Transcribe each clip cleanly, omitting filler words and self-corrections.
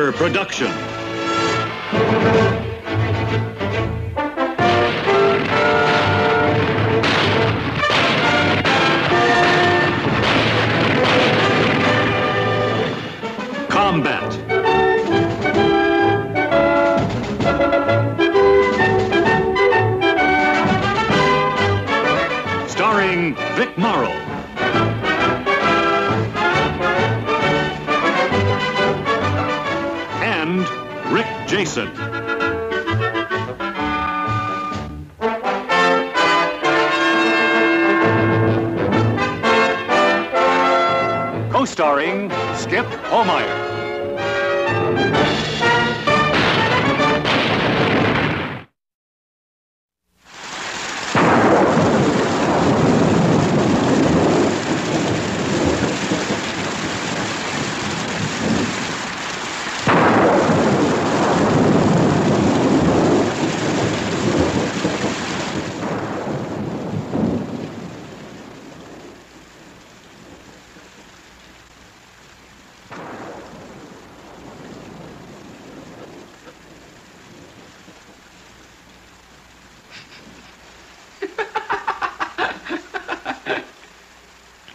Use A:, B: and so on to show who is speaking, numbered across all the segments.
A: Theater production. Combat. Starring Vic Morrow. And Rick Jason. Co-starring Skip Holmeyer.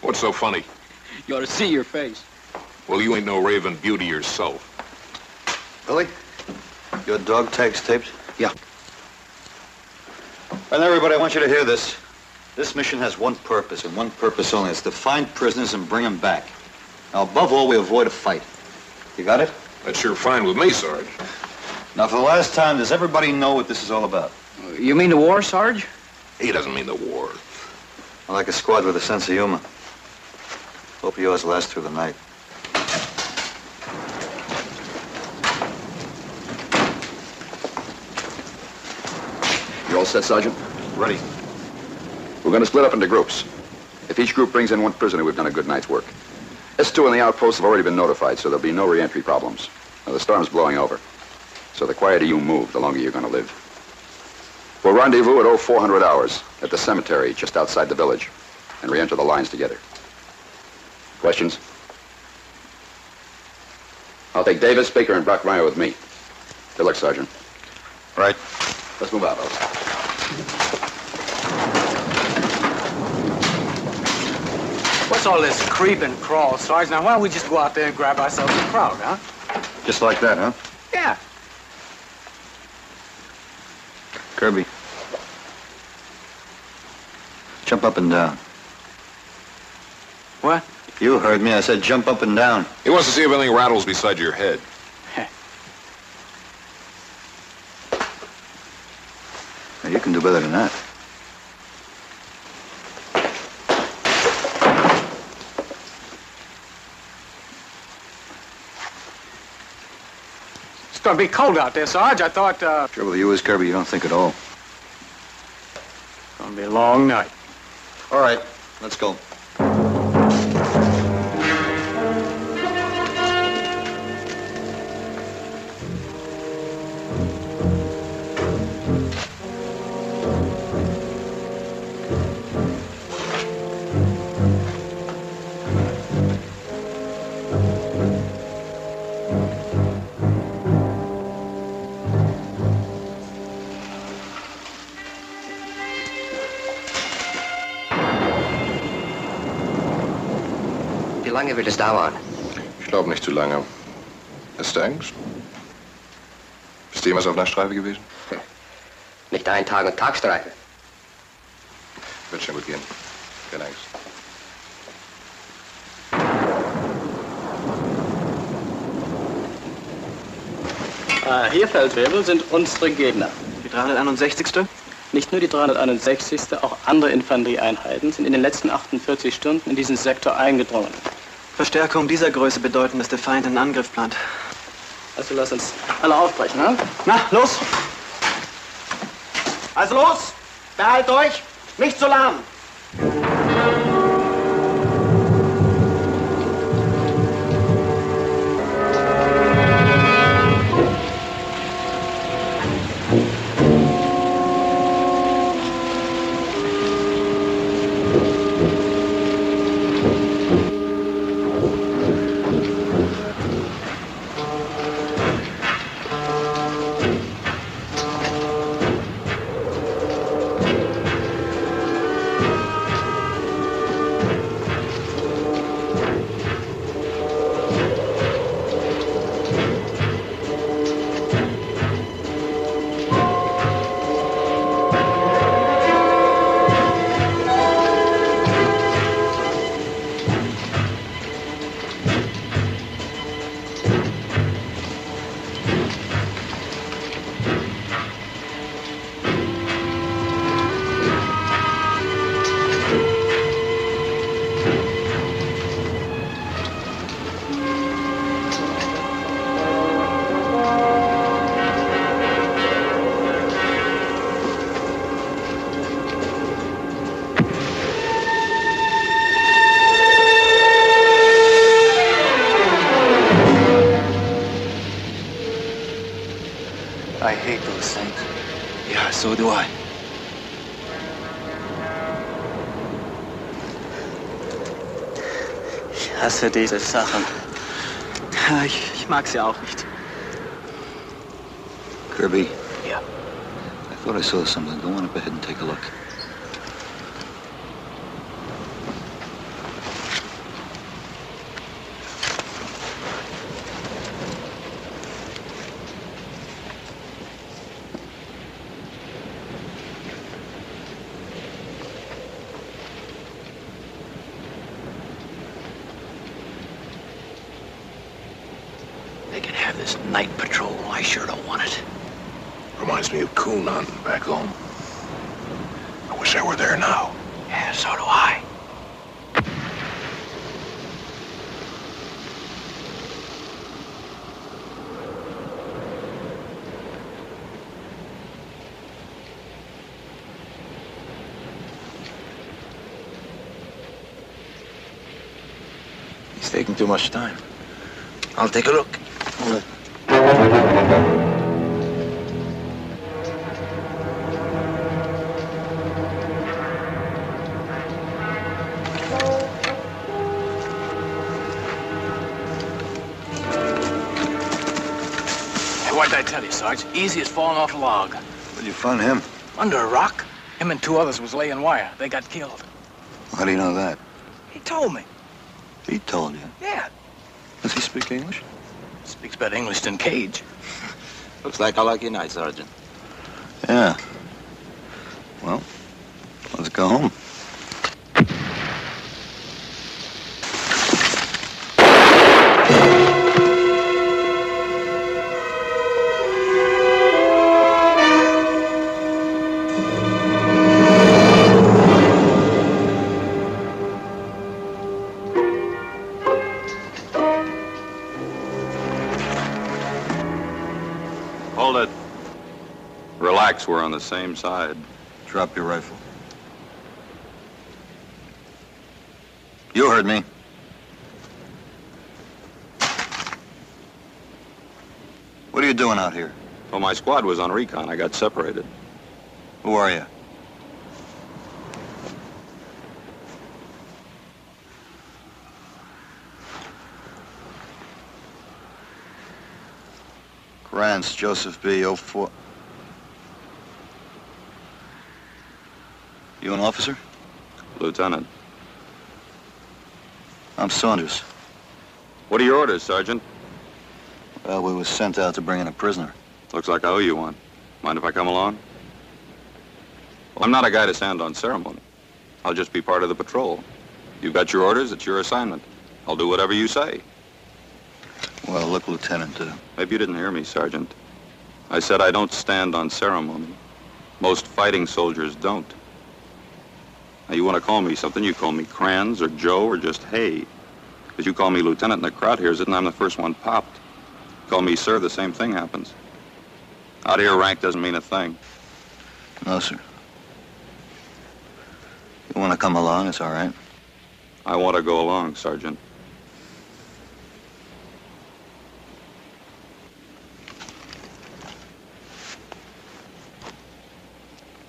B: What's so funny?
C: You ought to see your face.
B: Well, you ain't no raving beauty yourself.
D: Billy, your dog tags tapes?
C: Yeah.
D: And everybody, I want you to hear this. This mission has one purpose, and one purpose only. It's to find prisoners and bring them back. Now, above all, we avoid a fight. You got it?
B: That's sure fine with me, Sarge.
D: Now, for the last time, does everybody know what this is all about?
C: You mean the war, Sarge?
B: He doesn't mean the war.
D: I like a squad with a sense of humor. Hope yours lasts through the night.
E: You all set, Sergeant?
D: Ready.
E: We're going to split up into groups. If each group brings in one prisoner, we've done a good night's work. S2 and the outposts have already been notified, so there'll be no re-entry problems. Now, the storm's blowing over. So the quieter you move, the longer you're going to live. We'll rendezvous at 0400 hours at the cemetery just outside the village and re-enter the lines together. Questions? I'll take Davis, Baker, and Brockmeyer with me. Good luck, Sergeant.
D: Right.
E: Let's move out, fellas.
C: What's all this creep and crawl, Sarge? Now, why don't we just go out there and grab ourselves a crowd, huh?
D: Just like that, huh?
C: Yeah.
D: Kirby. Jump up and down.
C: What?
D: You heard me. I said jump up and down.
B: He wants to see if anything rattles beside your head.
D: Now, you can do better than that.
C: It's gonna be cold out there, Sarge. I thought,
D: Trouble with you is, Kirby, you don't think at all.
C: It's gonna be a long night.
D: All right, let's go.
F: Wie lange wird es dauern?
B: Ich glaube nicht zu lange. Hast du Angst? Bist du jemals auf Nachtstreife gewesen?
F: Nicht ein Tag- und Tagstreife.
B: Wird schon gut gehen. Keine Angst.
G: Hier, Feldwebel, sind unsere Gegner.
H: Die 361.
G: Nicht nur die 361., auch andere Infanterieeinheiten sind in den letzten 48 Stunden in diesen Sektor eingedrungen.
H: Verstärkung dieser Größe bedeuten, dass der Feind einen Angriff plant.
G: Also lass uns alle aufbrechen, ne?
H: Na, los! Also los! Behalt euch! Nicht so lahm!
C: So do I.
G: Ich hasse diese Sachen.
H: Ja, ich mag sie auch nicht.
D: Kirby.
C: Yeah.
D: I thought I saw something. Go on up ahead and take a look.
C: They can have this night patrol. I sure don't want it.
B: Reminds me of coon hunting back home. I wish I were there now.
C: Yeah, so do I.
I: He's taking too much time. I'll take a look.
C: Hey, what did I tell you, Sarge? Easy as falling off a log.
D: Where'd you find him?
C: Under a rock. Him and two others was laying wire. They got killed.
D: How do you know that?
C: He told me.
D: He told you.
C: Yeah.
D: Does he speak English?
C: Speaks better English than Cage.
I: Looks like a lucky night, Sergeant.
D: Yeah. Well, let's go home.
B: Hold it. Relax, we're on the same side.
D: Drop your rifle. You heard me. What are you doing out here?
B: Well, my squad was on recon. I got separated.
D: Who are you? Grants, Joseph B. 04. You an officer?
B: Lieutenant.
D: I'm Saunders.
B: What are your orders, Sergeant?
D: Well, we was sent out to bring in a prisoner.
B: Looks like I owe you one. Mind if I come along? Well, I'm not a guy to stand on ceremony. I'll just be part of the patrol. You've got your orders, it's your assignment. I'll do whatever you say.
D: Well, look, Lieutenant,
B: Maybe you didn't hear me, Sergeant. I said I don't stand on ceremony. Most fighting soldiers don't. Now, you want to call me something, you call me Kranz or Joe or just Hay. Because you call me Lieutenant and the crowd hears it and I'm the first one popped. Call me sir, the same thing happens. Out here, rank doesn't mean a thing.
D: No, sir. You want to come along, it's all right.
B: I want to go along, Sergeant.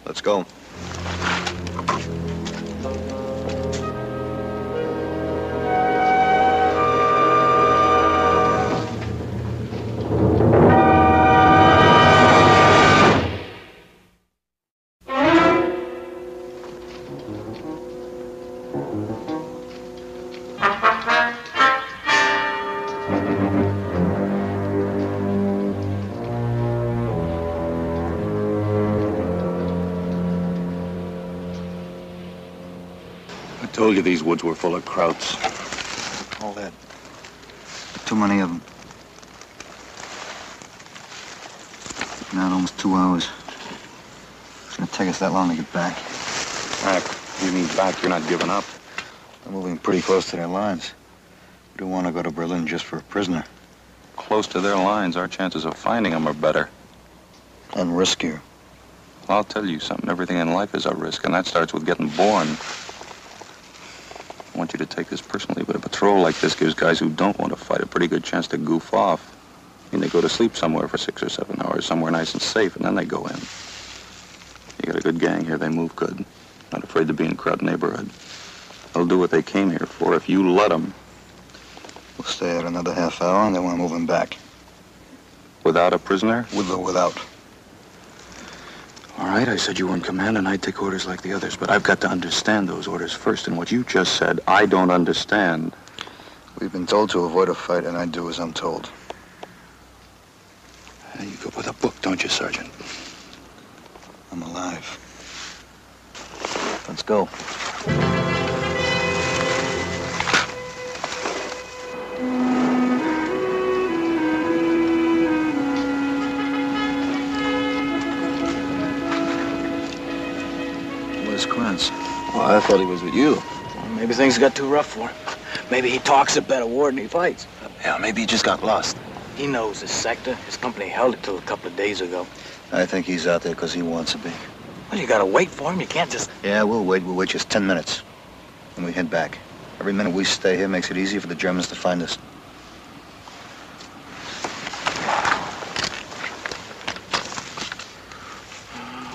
D: Let's go.
B: I told you these woods were full of krauts.
D: All that. Too many of them. Now in almost 2 hours. It's gonna take us that long to get back.
B: Back? You mean back? You're not giving up?
D: We're moving pretty close to their lines. We don't want to go to Berlin just for a prisoner.
B: Close to their lines, our chances of finding them are better.
D: And riskier.
B: I'll tell you something. Everything in life is a risk, and that starts with getting born. I want you to take this personally, but a patrol like this gives guys who don't want to fight a pretty good chance to goof off. I mean, they go to sleep somewhere for 6 or 7 hours, somewhere nice and safe, and then they go in. good gang here. They move good. Not afraid to be in a crowded neighborhood. They'll do what they came here for if you let them.
D: We'll stay out another half hour, and then we'll move him back.
B: Without a prisoner?
D: With or without.
B: All right, I said you were in command and I'd take orders like the others, but I've got to understand those orders first, and what you just said, I don't understand.
D: We've been told to avoid a fight, and I do as I'm told.
B: You go with a book, don't you, Sergeant?
D: I'm alive. Let's go. Where's Krantz?
I: Oh, I thought he was with you.
C: Well, maybe things got too rough for him. Maybe he talks a better war than he fights.
I: Yeah, maybe he just got lost.
C: He knows this sector. His company held it till a couple of days ago.
D: I think he's out there because he wants to be.
C: Well, you gotta wait for him. You can't just...
D: Yeah, we'll wait. We'll wait just 10 minutes. And we head back. Every minute we stay here makes it easier for the Germans to find us.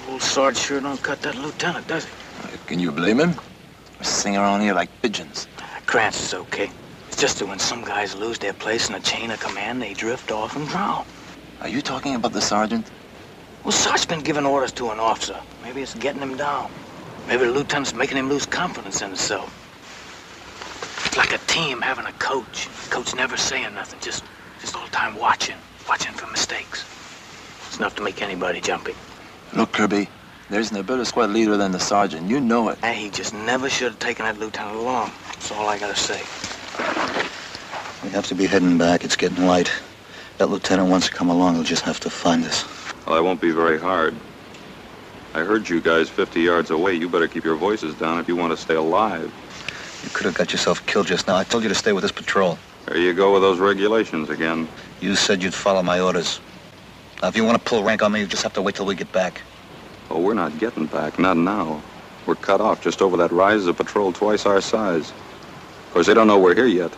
C: Old Sarge sure don't cut that lieutenant, does he?
I: Can you blame him? We sing around here like pigeons.
C: Krantz is okay. It's just that when some guys lose their place in the chain of command, they drift off and drown.
I: Are you talking about the sergeant?
C: Well, Sarge's been giving orders to an officer. Maybe it's getting him down. Maybe the lieutenant's making him lose confidence in himself. It's like a team having a coach. Coach never saying nothing, just all the time watching for mistakes. It's enough to make anybody jumpy.
I: Look, Kirby, there's no better squad leader than the sergeant. You know it.
C: He just never should have taken that lieutenant along. That's all I gotta say.
D: We have to be heading back. It's getting light. That lieutenant wants to come along. He'll just have to find us.
B: Well, that won't be very hard. I heard you guys 50 yards away. You better keep your voices down if you want to stay alive.
D: You could have got yourself killed just now. I told you to stay with this patrol.
B: There you go with those regulations again.
D: You said you'd follow my orders. Now, if you want to pull rank on me, you just have to wait till we get back.
B: Oh, we're not getting back. Not now. We're cut off just over that rise of a patrol twice our size. Of course, they don't know we're here yet.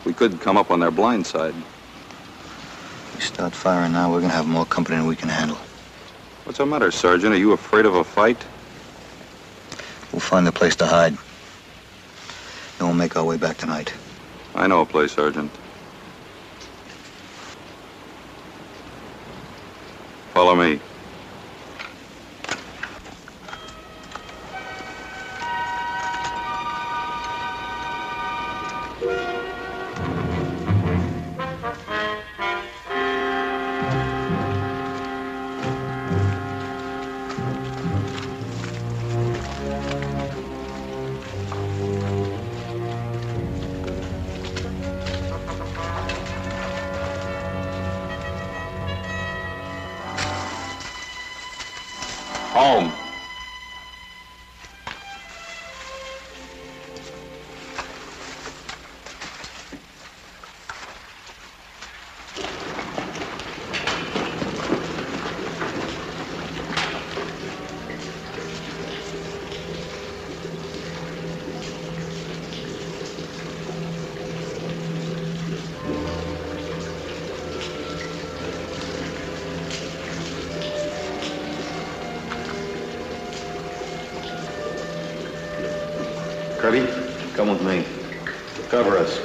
B: We could come up on their blind side.
D: If we start firing now, we're going to have more company than we can handle.
B: What's the matter, Sergeant? Are you afraid of a fight?
D: We'll find a place to hide. Then we'll make our way back tonight.
B: I know a place, Sergeant. Follow me. Home.
E: Kirby, come with me. Cover us.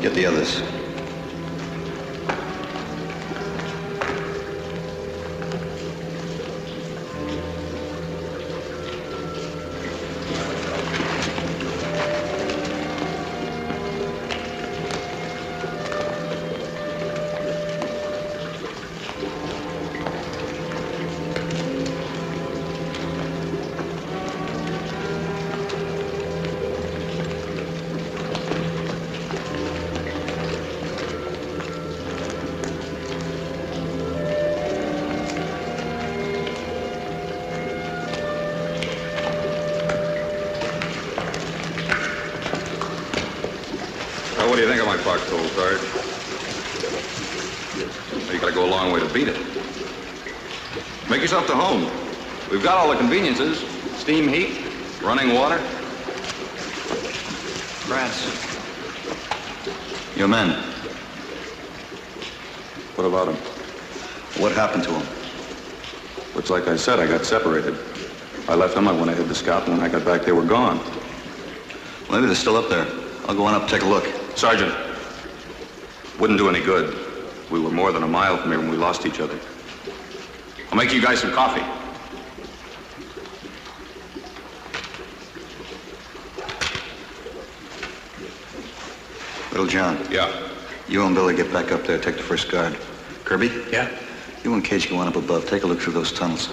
D: get the others.
B: What do you think of my foxhole, Sarge? You gotta go a long way to beat it. Make yourself to home. We've got all the conveniences. Steam heat, running water.
D: Rats. Your men.
B: What about them?
D: What happened to them?
B: Looks like I said, I got separated. I left them, I went ahead to scout, and when I got back, they were gone.
D: Maybe they're still up there. I'll go on up and take a look.
B: Sergeant, wouldn't do any good. We were more than a mile from here when we lost each other. I'll make you guys some coffee.
D: Little John.
B: Yeah.
D: You and Billy get back up there, take the first guard. Kirby?
C: Yeah?
D: You and Cage go on up above. Take a look through those tunnels.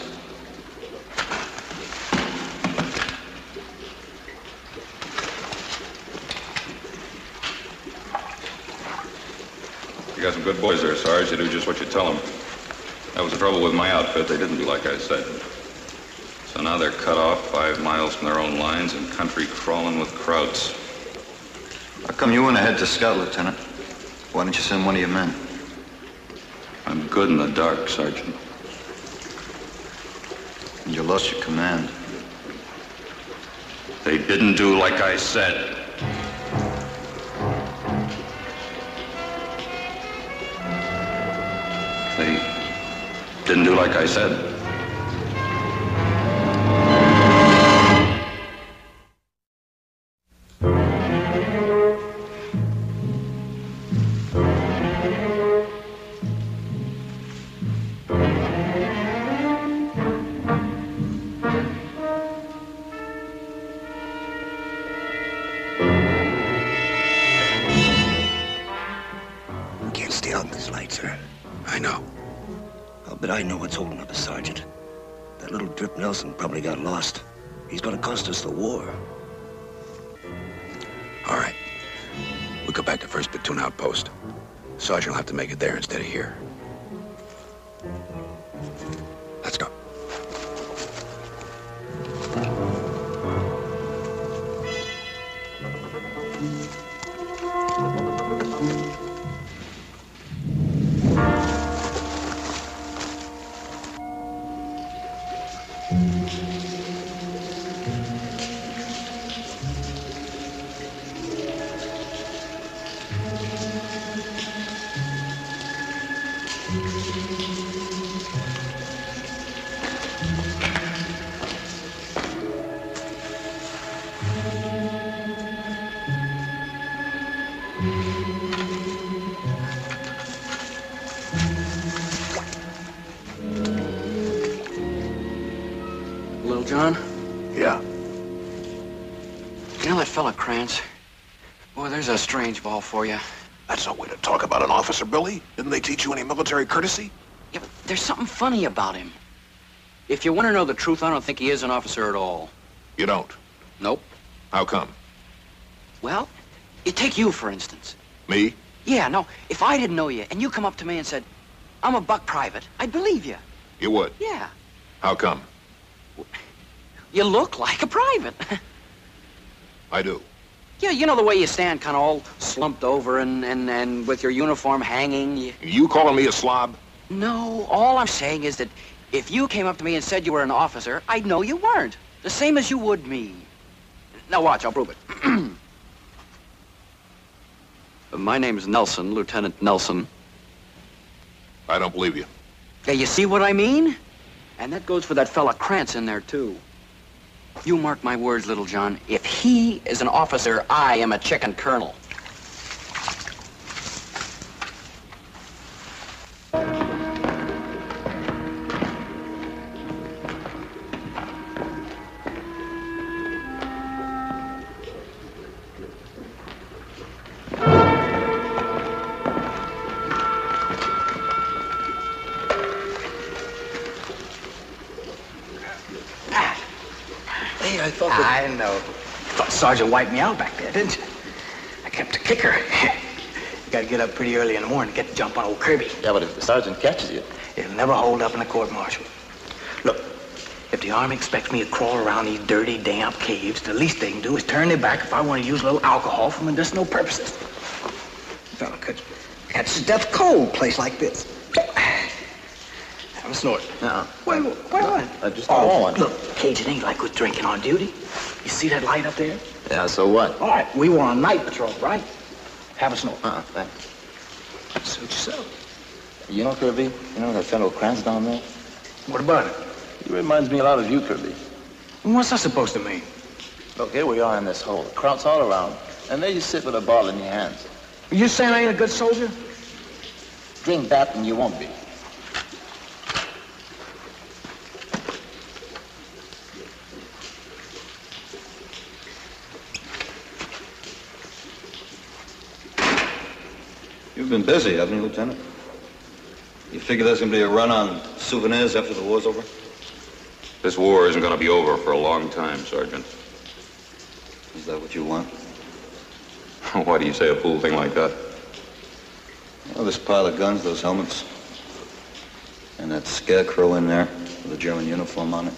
B: You got some good boys there, Sarge. They do just what you tell them. That was the trouble with my outfit. They didn't do like I said. So now they're cut off 5 miles from their own lines and country crawling with krauts.
D: How come you went ahead to scout, Lieutenant? Why didn't you send one of your men?
B: I'm good in the dark, Sergeant.
D: And you lost your command.
B: They didn't do like I said. They didn't do like I said.
J: Can't stay out in this light, sir.
C: I know.
J: I'll bet I know what's holding up a sergeant. That little drip Nelson probably got lost. He's gonna cost us the war.
C: All right. We'll go back to 1st Platoon Outpost. Sergeant will have to make it there instead of here. Let's go.
K: Little John?
C: Yeah.
K: You know that fella Krantz? Boy, there's a strange ball for you.
C: That's no way to talk about an officer, Billy. Didn't they teach you any military courtesy?
K: Yeah, but there's something funny about him. If you want to know the truth, I don't think he is an officer at all.
C: You don't?
K: Nope.
C: How come?
K: Well, you take you, for instance.
C: Me?
K: Yeah, no, if I didn't know you and you come up to me and said, I'm a buck private, I'd believe you.
C: You would?
K: Yeah.
C: How come?
K: You look like a private.
C: I do.
K: Yeah, you know the way you stand kind of all slumped over and with your uniform hanging.
C: You calling me a slob?
K: No, all I'm saying is that if you came up to me and said you were an officer, I'd know you weren't. The same as you would me. Now watch, I'll prove it. My name's Nelson, Lieutenant Nelson.
C: I don't believe you.
K: Yeah, you see what I mean? And that goes for that fella Krantz in there, too. You mark my words, Little John. If he is an officer, I am a chicken colonel.
I: Hey, I thought that...
C: I know. Thought Sergeant wiped me out back there, didn't you? I kept a kicker. You gotta get up pretty early in the morning to get the jump on old Kirby.
I: Yeah, but if the sergeant catches you...
C: It'll never hold up in a court-martial. Look, if the Army expects me to crawl around these dirty, damp caves, the least they can do is turn their back if I want to use a little alcohol for medicinal purposes. Fella could catch his death cold place like this. Have a snort.
I: No.
C: Wait, what?
I: I just don't want one.
C: Look, Cajun ain't like we're drinking on duty. You see that light up there?
I: Yeah, so what?
C: All right, we were on night patrol, right? Have a snort.
I: Thanks.
C: Suit yourself.
I: You know, Kirby, you know that fellow Krantz down there?
C: What about it?
I: He reminds me a lot of you, Kirby.
C: What's that supposed to mean?
I: Look, here we are in this hole. Krauts all around. And there you sit with a bottle in your hands.
C: You saying I ain't a good soldier?
I: Drink that and you won't be.
D: You've been busy, haven't you, Lieutenant? You figure there's going to be a run on souvenirs after the war's over?
B: This war isn't going to be over for a long time, Sergeant.
D: Is that what you want?
B: Why do you say a fool thing like that?
D: Well, this pile of guns, those helmets, and that scarecrow in there with a German uniform on it.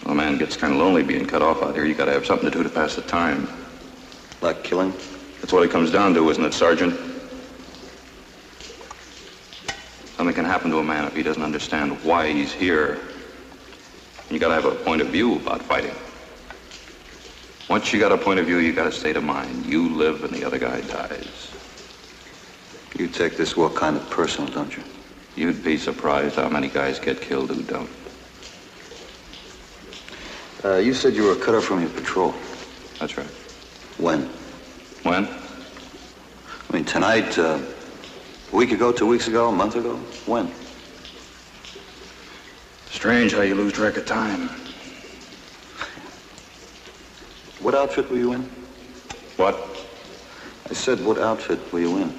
B: Well, a man gets kind of lonely being cut off out here. You got to have something to do to pass the time.
D: Like killing?
B: That's what it comes down to, isn't it, Sergeant? Something can happen to a man if he doesn't understand why he's here. You gotta have a point of view about fighting. Once you got a point of view, you got a state of mind. You live and the other guy dies.
D: You take this war kind of personal, don't you?
B: You'd be surprised how many guys get killed who don't.
D: You said you were cut off from your patrol.
B: That's right.
D: When?
B: When?
D: I mean, tonight, a week ago, 2 weeks ago, a month ago? When?
B: Strange how you lose track of time.
D: What outfit were you in?
B: What?
D: I said, what outfit were you in?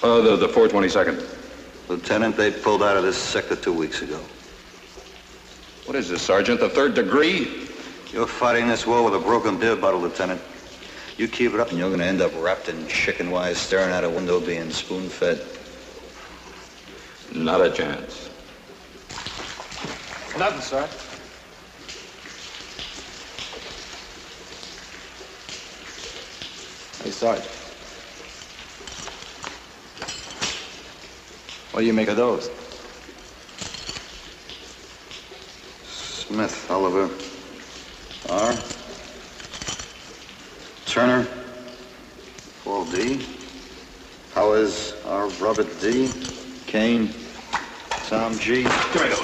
B: The 422nd.
D: Lieutenant, they pulled out of this sector 2 weeks ago.
B: What is this, Sergeant? The 3rd degree?
D: You're fighting this war with a broken beer bottle, Lieutenant. You keep it up and you're going to end up wrapped in chicken wires, staring out a window, being spoon-fed.
B: Not a chance.
G: Nothing, sir.
I: Hey, Sarge. What do you make of those?
D: Smith, Oliver, R. Turner, Paul D. Howes, R. Robert D. Kane, Tom G.
B: Come here, Louis.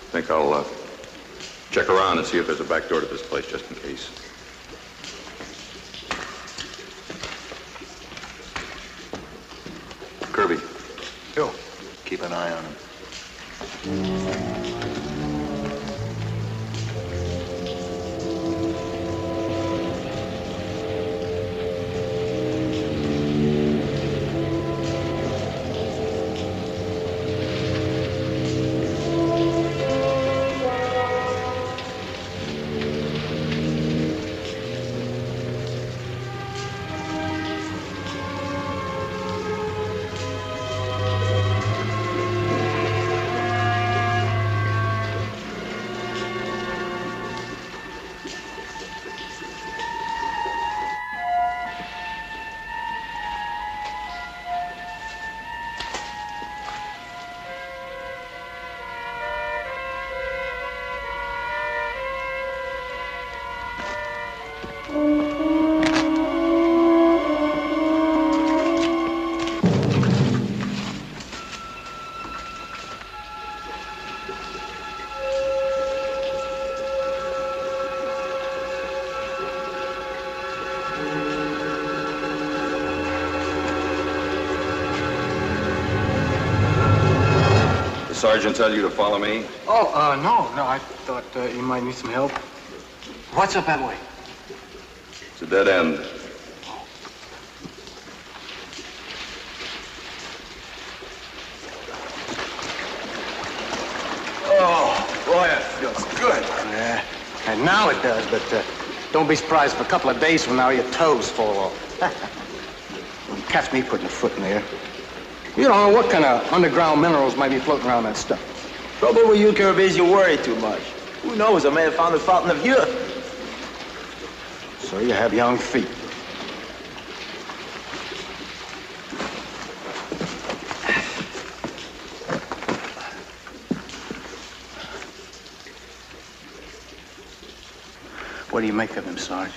B: I think I'll check around and see if there's a back door to this place, just in case.
D: Kirby.
C: Yo.
D: Keep an eye on him.
B: Sergeant tell you to follow me?
C: Oh, no, I thought you might need some help. What's up that way?
B: It's a dead end.
I: Boy, that feels good.
C: Yeah, and now it does, but don't be surprised if a couple of days from now your toes fall off. Catch me putting a foot in there. You don't know what kind of underground minerals might be floating around that stuff.
I: Trouble with you, Kirby, is you worry too much. Who knows? I may have found the fountain of youth.
C: So you have young feet. What do you make of him, Sarge?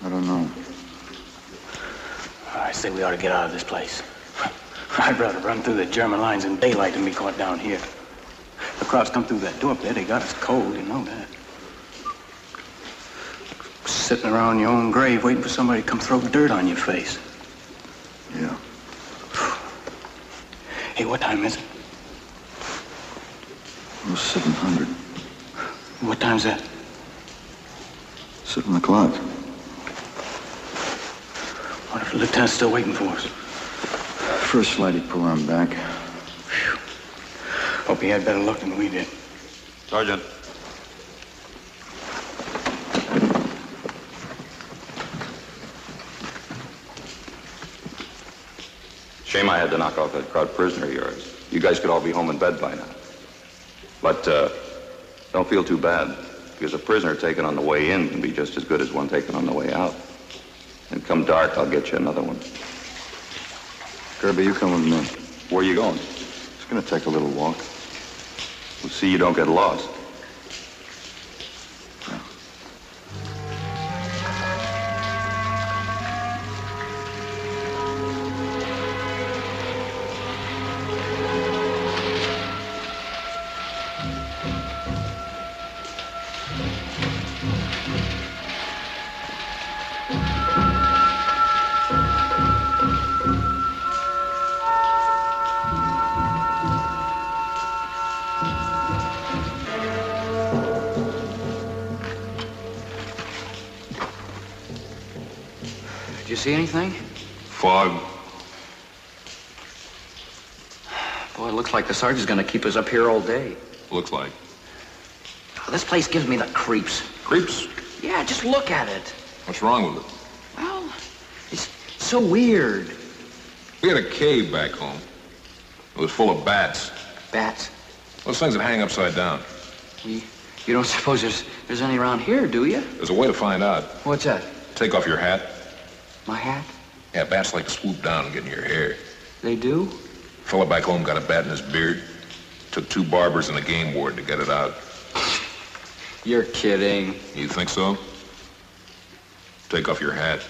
D: I don't know.
C: I say we ought to get out of this place. I'd rather run through the German lines in daylight than be caught down here. The crowds come through that door up there, they got us cold, you know that. Sitting around your own grave waiting for somebody to come throw dirt on your face.
D: Yeah.
C: Hey, what time is it?
D: It was 700.
C: What time's that?
D: 7 o'clock.
C: What if the lieutenant's still waiting for us?
D: First flight, he'd pull on back.
C: Whew. Hope he had better luck than we did.
B: Sergeant. Shame I had to knock off that crowd prisoner of yours. You guys could all be home in bed by now. But don't feel too bad, because a prisoner taken on the way in can be just as good as one taken on the way out. And come dark, I'll get you another one.
D: Kirby, you come with me.
B: Where are you going?
D: It's gonna take a little walk.
B: We'll see you don't get lost.
K: Did you see anything?
B: Fog.
K: Boy, it looks like the sergeant's gonna keep us up here all day.
B: Looks like.
K: Oh, this place gives me the creeps.
B: Creeps?
K: Yeah, just look at it.
L: What's wrong with it?
K: Well, it's so weird.
L: We had a cave back home. It was full of bats.
K: Bats?
L: Those things that hang upside down.
K: You don't suppose there's any around here, do you?
L: There's a way to find out.
K: What's that?
L: Take off your hat.
K: My hat?
L: Yeah, bats like to swoop down and get in your hair.
K: They do?
L: Fella back home got a bat in his beard. Took 2 barbers and a game ward to get it out.
K: You're kidding.
L: You think so? Take off your hat.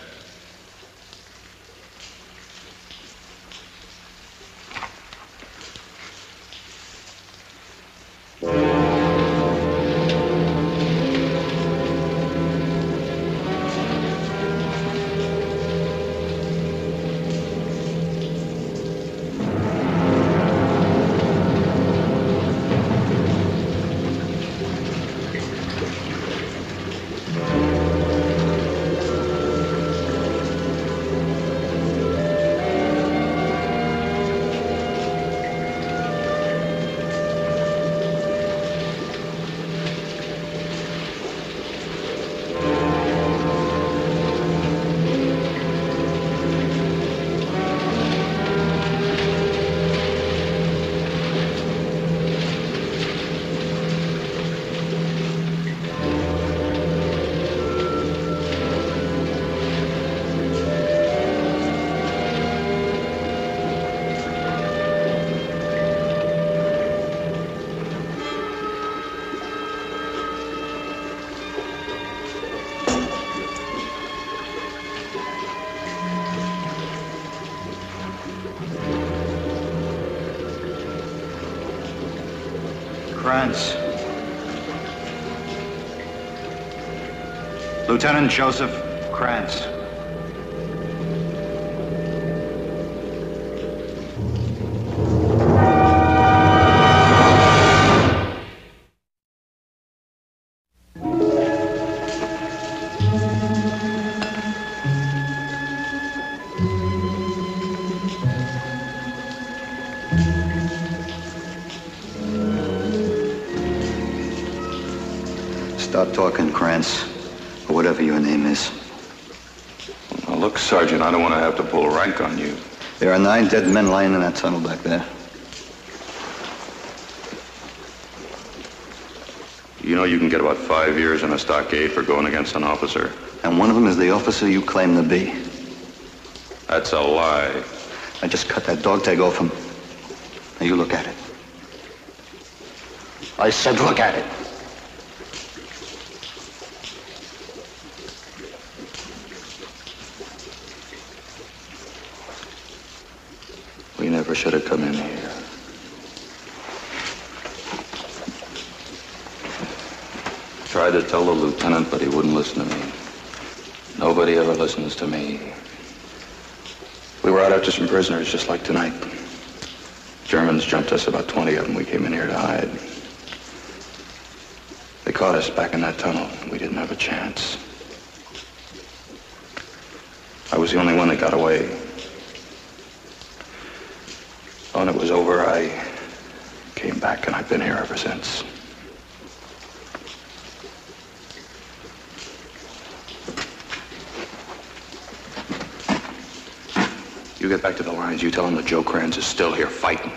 D: Krantz. Lieutenant Joseph Krantz. start talking, Krantz, or whatever your name is.
B: Now, look, Sergeant, I don't want to have to pull rank on you.
D: There are 9 dead men lying in that tunnel back there.
B: You know you can get about 5 years in a stockade for going against an officer.
D: And one of them is the officer you claim to be.
B: That's a lie.
D: I just cut that dog tag off him. Now you look at it. I said look at it.
B: We never should have come in here. Tried to tell the lieutenant, but he wouldn't listen to me. Nobody ever listens to me. We were out after some prisoners, just like tonight. Germans jumped us, about 20 of them. We came in here to hide. They caught us back in that tunnel. We didn't have a chance. I was the only one that got away. When it was over, I came back, and I've been here ever since. You get back to the lines, you tell them that Joe Krantz is still here fighting.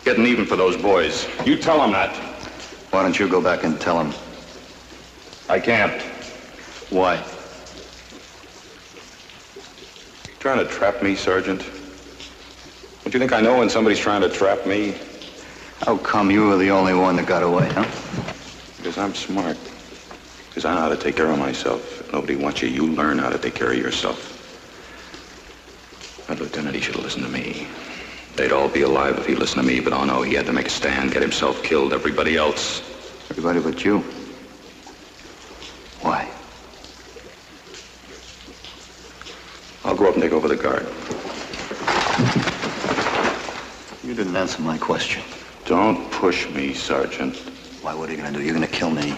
B: Getting even for those boys. You tell them that.
D: Why don't you go back and tell him?
B: I can't.
D: Why?
B: You trying to trap me, Sergeant? Don't you think I know when somebody's trying to trap me?
D: How come you were the only one that got away, huh?
B: Because I'm smart. Because I know how to take care of myself. If nobody wants you, you learn how to take care of yourself. That lieutenant, he should have listened to me. They'd all be alive if he listened to me, but oh no, he had to make a stand, get himself killed, everybody else.
D: Everybody but you. Why?
B: I'll go up and take over the guard.
D: You didn't answer my question.
B: Don't push me, Sergeant.
D: Why, what are you gonna do? You're gonna kill me?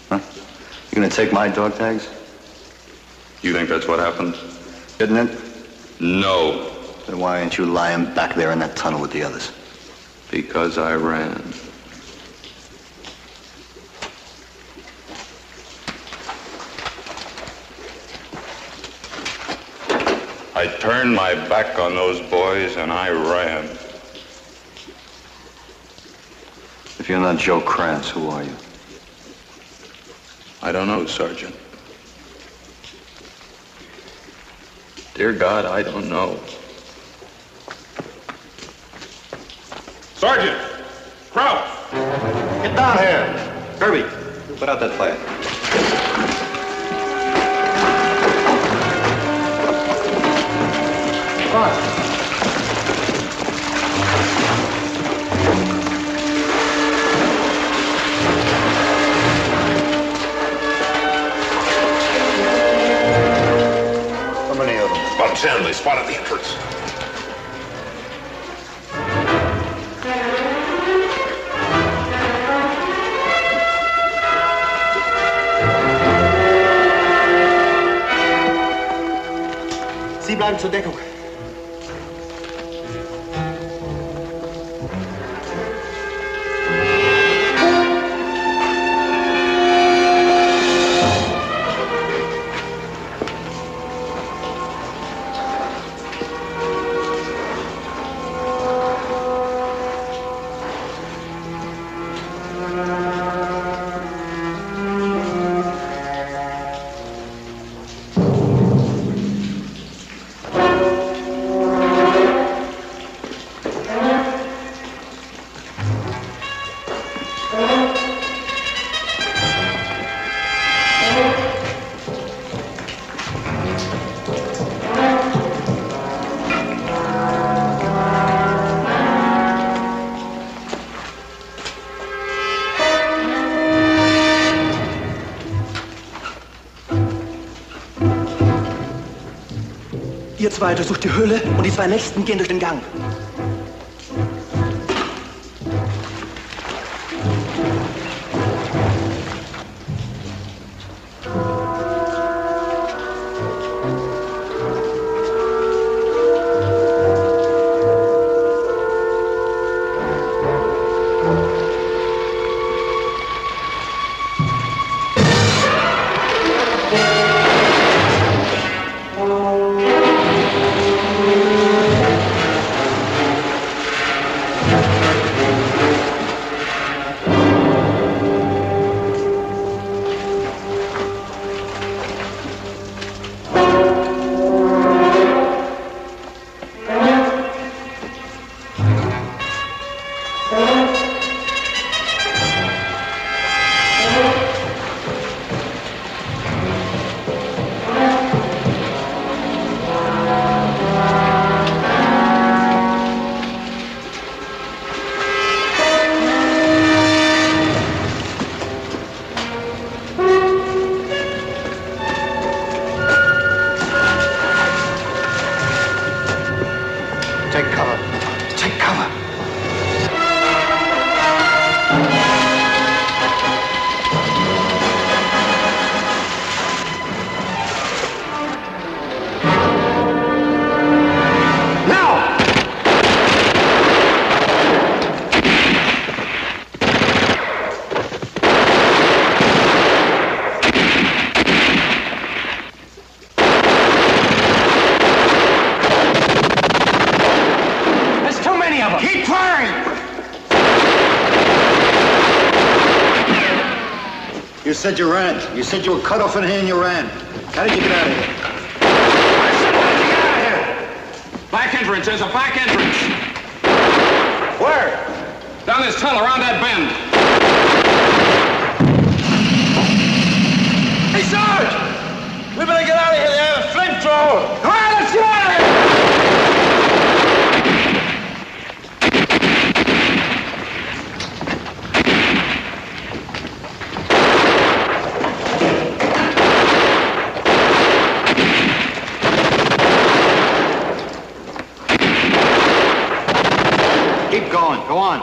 D: Huh? You gonna take my dog tags?
B: You think that's what happened?
D: Didn't it?
B: No.
D: Then why aren't you lying back there in that tunnel with the others?
B: Because I ran. I turned my back on those boys and I ran.
D: If you're not Joe Krantz, who are you?
B: I don't know, Sergeant. Dear God, I don't know.
A: Sergeant! Kraut!
D: Get down here! Kirby, put out that fire. Come on. How many of them?
L: About 10. They spotted the entrance.
H: Sie bleiben zur Deckung. Ihr zwei durchsucht die Höhle und die zwei Nächsten gehen durch den Gang.
D: Take cover. Take cover. You said you ran. You said you were cut off in here and you ran. How did you get out of here?
A: I said, how'd you get out of here? Back entrance. There's a back entrance.
D: Where?
A: Down this tunnel, around that bend.
D: Hey, Sarge! We better get out of here. They have a flamethrower. All right, let's get out of here! Keep going. Go on.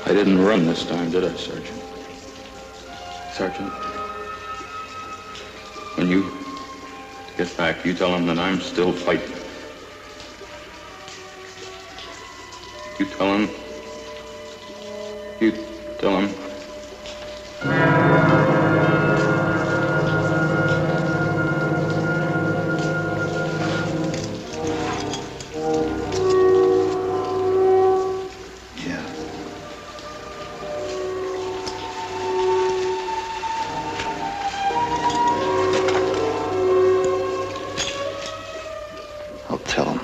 B: I didn't run this time, did I, Sergeant? Sergeant, when you get back, you tell him that I'm still fighting. You tell him. You tell him.
D: I'll tell him.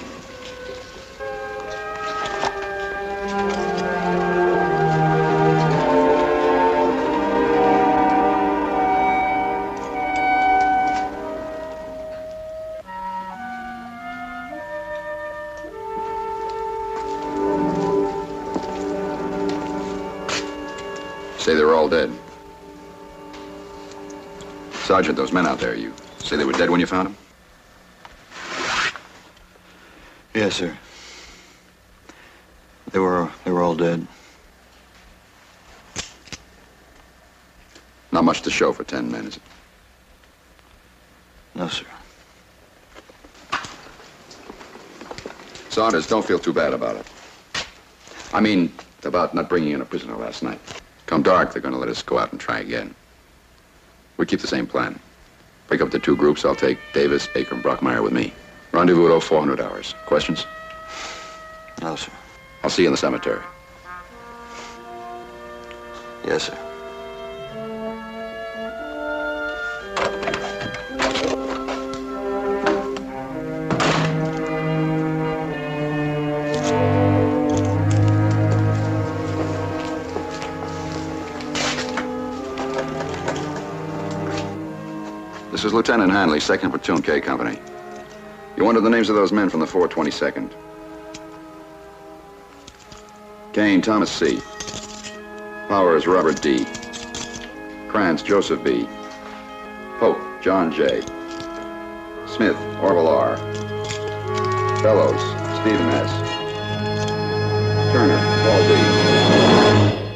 E: Say they were all dead. Sergeant, those men out there, you say they were dead when you found them?
D: Yes, sir. They were all dead.
E: Not much to show for 10 men, is it?
D: No, sir.
E: Saunders, don't feel too bad about it. I mean, about not bringing in a prisoner last night. Come dark, they're going to let us go out and try again. We keep the same plan. Break up the two groups. I'll take Davis, Baker, and Brockmeyer with me. Rendezvous at 0400 hours. Questions?
D: No, sir.
E: I'll see you in the cemetery.
D: Yes, sir.
E: This is Lieutenant Hanley, 2nd Platoon K Company. You wanted the names of those men from the 422nd. Kane, Thomas C. Powers, Robert D. Krantz, Joseph B. Pope, John J. Smith, Orville R. Fellows, Stephen S. Turner, Paul D.